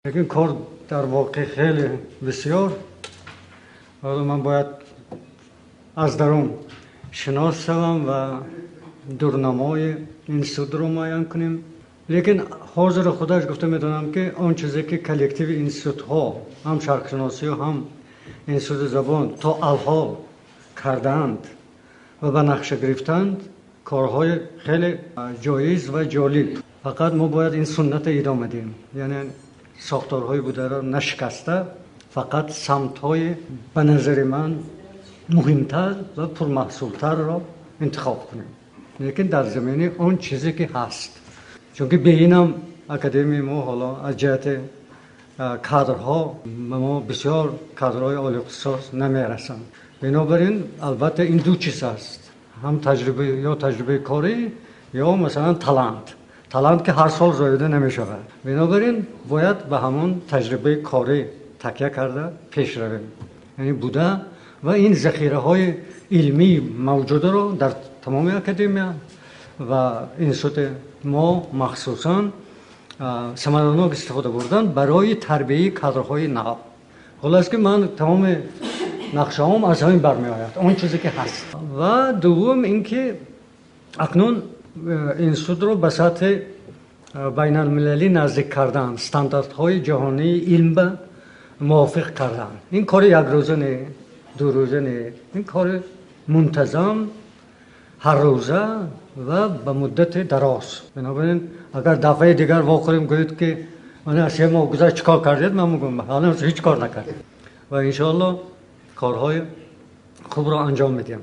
لیکن کار در واقع خیلی بسیار من باید از درون شناس شوم و دورنمای این سود رو معین کنیم. لیکن حاضر خودش گفته میدونم که آن چیزی که کلکتیو اینستیتوت ها هم شرقشناسی و هم اینستیتوت زبان تا الحال کردند و به نقشه گرفتند کارهای خیلی جایز و جالب. فقط ما باید این سنت ادامه بدیم، یعنی ساختارهای بوده را نشکسته، فقط سمت‌های به نظر من مهمتر و پرمحصولتر را انتخاب کنیم، لیکن در زمینه اون چیزی که هست. چون که به اینم اکادمی ما حالا از جهت کادرها ما بسیار کادرهای عالی اختصاص نمیرسند. بنابراین البته این دو چیز است، هم تجربه یا تجربه کاری یا مثلا تالنت که هر سال زایده نمی شود. بنابراین باید به همون تجربه کاری تکیه کرده پیش رویم، یعنی بوده و این ذخیره های علمی موجوده رو در تمام اکادمی و اینستیتوت ما مخصوصا ثمراناک استفاده بردن برای تربیت کادرهای نو. خلاص که من تمام نقشه‌ام از همین برمی آید، اون چیزی که هست. و دوم اینکه اکنون اینستیتوت رو به سطح بین المللی نزدیک کردن، استانداردهای جهانی علم به موافق کردن. این کار یک روزه نه، دو روزه نه، این کار منتظم هر روزه و به مدت دراز. بنابراین اگر دفعه دیگر واخوریم گوید که من از ما گذشت چیکار کردید، من میگم حالا هیچ کار نکردیم و انشاءالله کارهای خوب را انجام میدیم.